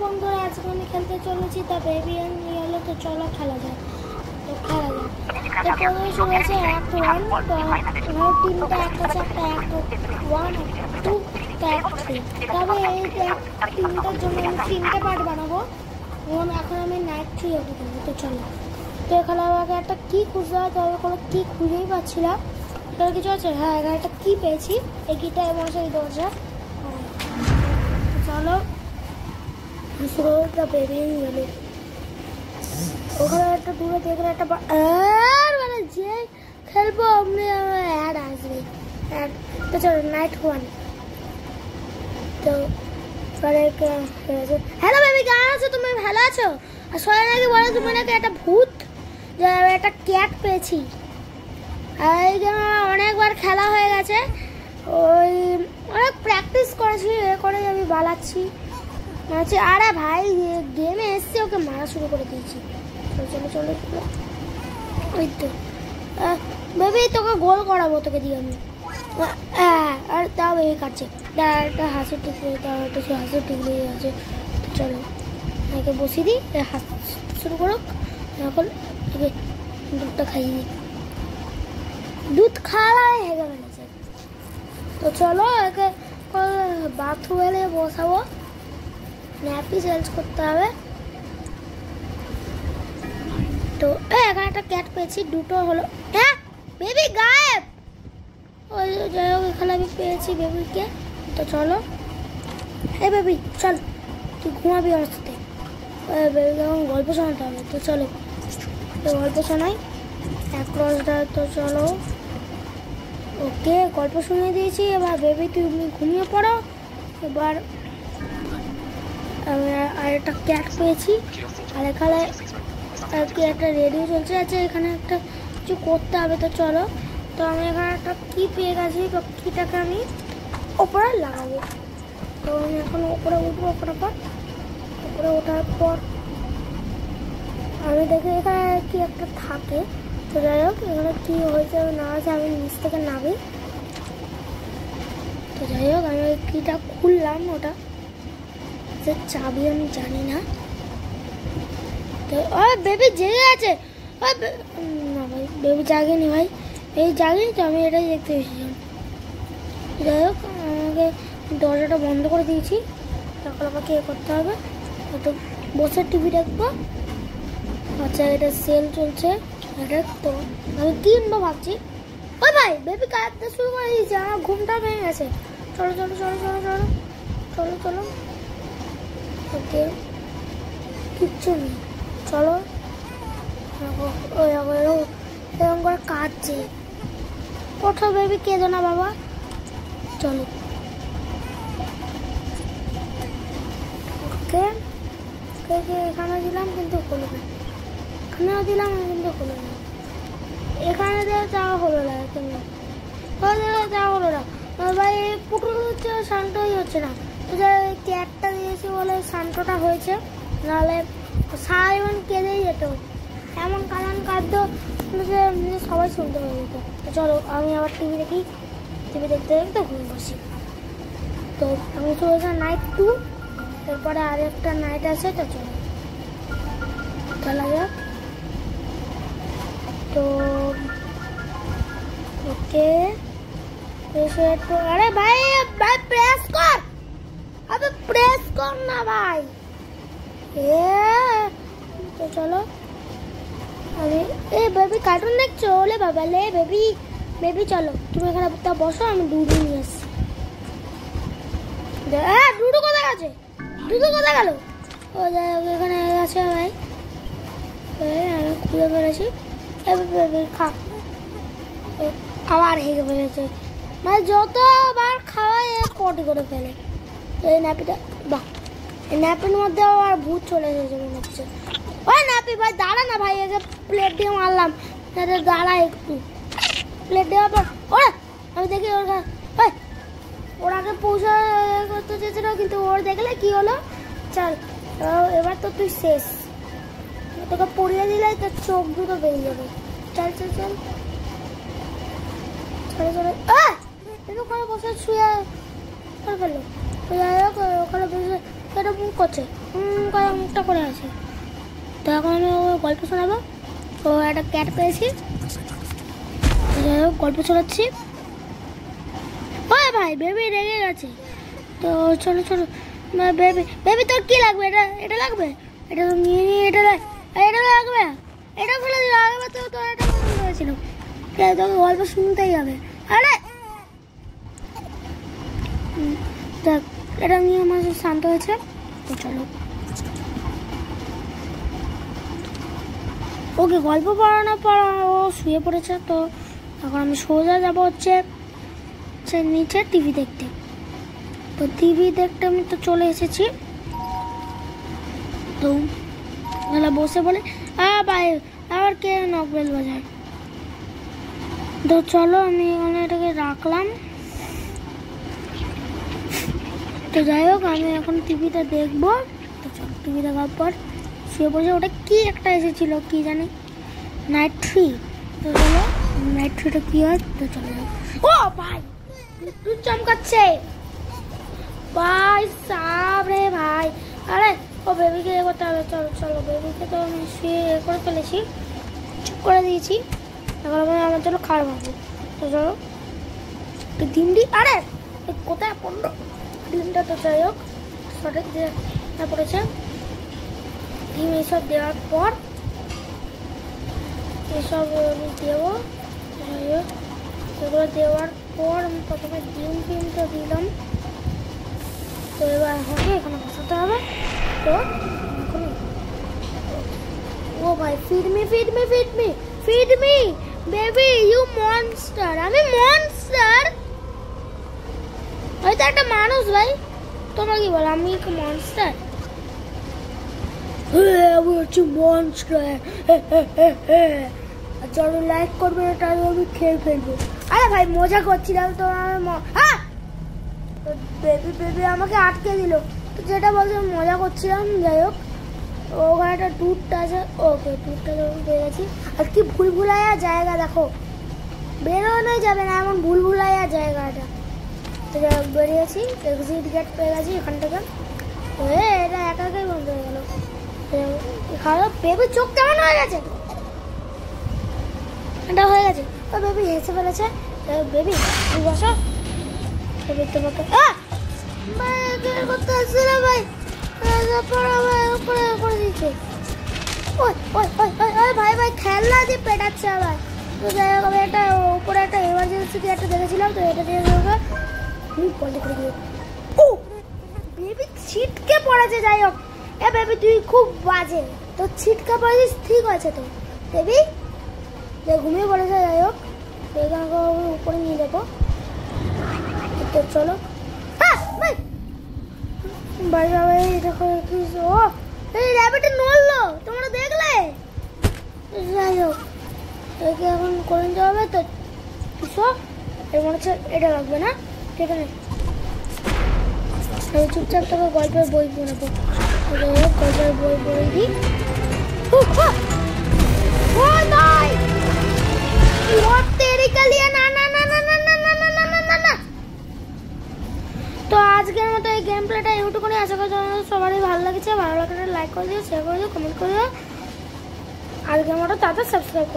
বন্ধুরা, আজকে আমি খেলতে চলেছি তা বেবি অ্যান্ড ইয়েলো। তো চলো খেলা যায়। তো খেলা যায়। তো প্রথমে শুরু হয়েছে অ্যাক্ট 1। তো আমার টিমটা একটা আছে, একটা অ্যাক্ট 1, অ্যাক্ট 2, অ্যাক্ট 3। তবে এই টিমটার জন্য আমি 3টে পার্ট বানাবো এবং এখন আমি নাইট 3 ওকে খেলবো। তো চলো। তো এখানে আমাকে একটা কি খুঁজতে হয়, তো আমি কোনো কি খুঁজেই পাচ্ছি না। তোর কিছু আছে? হ্যাঁ, এখানে একটা কি পেয়েছি, এই কিটা এবং সেই দরজা। চলো শুরু বেবি গেল। ওখানে একটা দূরে দেখলে একটা মানে যে খেলবো অমনি অ্যাড আসবে অ্যাড। তো চলো নাইট 1। তো হ্যালো বেবি, কেমন আছো তুমি? ভালো আছো? আর সবাই নাকি বলো তুমি নাকি একটা ভূত, একটা ক্যাট পেয়েছি। এই জন্য অনেকবার খেলা হয়ে গেছে, ওই অনেক প্র্যাকটিস করেছি, এ করে আমি বালাচ্ছি। আচ্ছা, আরে ভাই গেমে এসছে, ওকে মারা শুরু করে দিয়েছি। চলো চলো চলো। ওই তো বেবি, তোকে গোল করাবো তোকে দিয়ে আমি। আর তাও বেবি কাটছে, একটা হাসি টিকলে, তাও একটা হাসি টিকলে আছে। চলো একে বসিয়ে দিই, হাসতে শুরু করো। এখন দুধটা খাইয়ে দিই, দুধ খাওয়া হেগে ফেলেছে। তো চলো একে বাথরুমে বসাবো, ন্যাপি চেঞ্জ করতে হবে। তো এখানে একটা ক্যাট পেয়েছি, দুটো হলো। হ্যাঁ বেবি গায়েব। ওই যাই হোক, এখানে আমি পেয়েছি বেবিকে। তো চলো হ্যাঁ বেবি চল, তুই ঘুমাবি আমার সাথে। বেবিকে এখন গল্প শোনাতে হবে। তো চলো গল্প শোনাই এক রোজটা। তো চলো ওকে গল্প শুনিয়ে দিয়েছি। এবার বেবি তুমি ঘুমিয়ে পড়ো। এবার আমি আর একটা ক্যাট পেয়েছি, আর এখানে কি একটা রেডিও চলছে। আছে এখানে একটা কিছু করতে হবে। তো চলো, তো আমি এখানে একটা কি পেয়ে গেছি, তো কিটাকে আমি ওপরে লাগাবো। তো আমি এখন ওপরে উঠবো। ওপরে ওঠার পর আমি দেখি এখানে কি একটা থাকে। তো যাই হোক, এখানে কি হয়েছে না হয়েছে আমি নিচ থেকে নামি। তো যাই হোক, আমি ওই কিটা খুললাম, ওটা যে চাবি আমি জানি না। তো বেবি জেগে আছে। না ভাই, বেবি জাগেনি ভাই, এই জাগেনি। তো আমি এটাই দেখতে এসেছিলাম। যাই হোক, আমাকে দরজাটা বন্ধ করে দিয়েছি। তখন আমাকে এ করতে হবে, একটু বসে টিভি দেখবো। আচ্ছা, এটা সেল চলছে এটা। তো আমি কিনবো ভাবছি। ওই ভাই বেবি কাঁদতে শুরু করে দিয়েছে, আমার ঘুমটা ভেঙে গেছে। চলো চলো চলো চলো চলো চলো চলো। ওকে কিচ্ছু নেই, চলো। এরকম করে কাঁদছে। ওঠো বেবি, কেঁদো না বাবা। চলো ওকে এখানে দিলাম কিন্তু হলো না, এখানেও দিলাম কিন্তু হলো না, এখানে দিয়ে যাওয়া হলো না, যাওয়া হলো না ভাই। পুটুল হচ্ছে, শান্তই হচ্ছে না। ক্যাটটা দিয়েছি বলে শান্তটা হয়েছে, নাহলে সারা কেঁদেই যেত। এমন কাঁদতো সবাই শুনতে পেয়ে যেত। তো চলো আমি আবার টিভি দেখি, টিভি দেখতে দেখতে ঘুম বসি। তো আমি চলেছি নাইট 2, এরপরে আর একটা নাইট আছে। তো চলো খেলা যাক। তো ওকে আরে ভাই ভাই প্রেস কর, আবে প্রেস কর না ভাই। তো চলো আমি বেবি কার্টুন দেখছো? ওলে বাবা লে বেবি চলো তুমি এখানে বসো, আমি দুধু নিয়ে আসছি। দুধু কোথায় গেছে? দুধু কোথায় গেল? ও যাই হোক, এখানে আছে ভাই, আমি খুলে ফেলেছি। খা, আবার হেগে ফেলেছে, মানে যতবার খাওয়াই পটি করে ফেলে। এই ন্যাপিটা, বাহ, এই ন্যাপির মধ্যে আবার ভূত চলে এসেছে মনে হচ্ছে। ওই ন্যাপি ভাই দাঁড়া না ভাই, একে প্লেট দিয়ে মারলাম, দাঁড়া একটু। প্লেট দেওয়ার পর আমি দেখি ওর আগে পৌঁছা করতে চেয়েছিল, কিন্তু ওর দেখলে কি হলো। চল এবার তো তুই শেষ, তোকে পড়িয়ে দিলে তোর চোখ দুটো বেরিয়ে যাবে। চল চল চল চলে চলে। ওখানে বসে শুয়ে ফেললো। যাই হোক, ওখানে বসে এটা মুখ করছে, করা মুখটা করে আছে। তো এখন আমি গল্প শোনাবো। তো একটা ক্যাট পেয়েছি, গল্প শোনাচ্ছি। ওই ভাই বেবি রেগে গেছে। তো চলো চলো বেবি, বেবি তোর কি লাগবে? এটা লাগবে, এটা তো নিয়ে নিয়ে এটা লাগবে, এটা ফেলে দিল। আগেবার তো এটা হয়েছিল, তোকে গল্প শুনতেই হবে। আরে দেখ, এটা নিয়ে আমার শান্ত হয়েছে। তো চলো ওকে গল্প পড়ানোর পর ও শুয়ে পড়েছে। তো এখন আমি সোজা যাবো হচ্ছে নিচে টিভি দেখতে। তো টিভি দেখতে আমি তো চলে এসেছি। তো বসে বলে ভাই আবার কে নক বেল বাজায়। তো চলো আমি এখানে এটাকে রাখলাম। তো যাই হোক, আমি এখন টিভিটা দেখবো। তো চলো টিভি দেখার পর শুয়ে বসে, ওটা কি একটা এসেছিল কি জানি, নাইট থ্রি। তো চলো নাইট থ্রিটা কি হয়। তো চলে যাও। ও ভাই বিদ্যুৎ চমকাচ্ছে ভাই, সাবরে ভাই। আরে ও বেবিকে এ করতে হবে। চলো চলো, বেবিকে তো আমি শুয়ে করে ফেলেছি, চুপ করে দিয়েছি। এখন আমি আমার জন্য খাবার ভাবো। তো চলো ডিমডি, আরে কোথায় পড়লো ডিমটা? তো যাই হোক সঠিক দিয়ে পড়েছে ডিম। এইসব দেওয়ার পর এসব আমি দেবো। যাই হোক এগুলো দেওয়ার পর আমি প্রথমে ডিমটা দিলাম। তো এবার আমাকে এখানে বসাতে হবে। তো এখন ও ভাই feed me baby, you monster. আমি মনস্টার? হয়তো একটা মানুষ ভাই, তোমরা কি বলো আমি কি মনস্টার? আমি হচ্ছে মনস্টার। যারা লাইক করবে এটা আমি খেয়ে ফেলবো। আরে ভাই মজা করছিলাম। তো বেবি আমাকে আটকে দিল। তো যেটা বলছে মজা করছিলাম। যাই হোক ওখানে একটা টুরটা আছে। ওকে টুরটা যখন পেয়ে গেছি। আর কি ভুলভুলাইয়া জায়গা দেখো, বেরোনো যাবে না এমন ভুলভুলাইয়া জায়গাটা। তো বেরিয়েছি, এক্সিট গেট পেয়ে গেছি এখান থেকে। এটা একা একাই বন্ধ হয়ে গেল। বেবির চোখ কেমন হয়ে গেছে? এটা হয়ে গেছে। তো বেবি হেসে ফেলেছে। বেবি তুই বসো। বেবি তোমাকে করতে আসছে না ভাই, করে দিচ্ছে। ভাই ভাই খেলনা দিয়ে পেটাচ্ছে আবার। তো যাই হোক আমি একটা উপরে একটা এমার্জেন্সি একটা দেখেছিলাম। তো এটা দিয়ে বন্ধ করে দিল। ও বেবি ছিটকে পড়েছে। যাই হোক বেবি তুই খুব বাজে, তো ছিটকে পড়েছিস ঠিক আছে। তো বেবি ঘুমিয়ে পড়েছে। যাই হোক উপরে নিয়ে যাবো। তো চলো বাড়ি যাবে। দেখো ও এই র্যাবিটটা নড়লো, তোমরা দেখলে? যাই হোক একে এখন করে নিতে হবে। তো এর মনে হচ্ছে এটা লাগবে না, ঠিক আছে? চুপচাপ তোকে গল্পের বই পড়াবো। গল্পের বই পড়ে দিই। তো আজকের মতো এই গেম প্লেটা এইটুকুনি। আশা করি সবারই ভালো লাগছে। ভালো লাগলে লাইক করে দিও, শেয়ার করে দিও, কমেন্ট করে দিও। আজকের মতো তাতে সাবস্ক্রাইব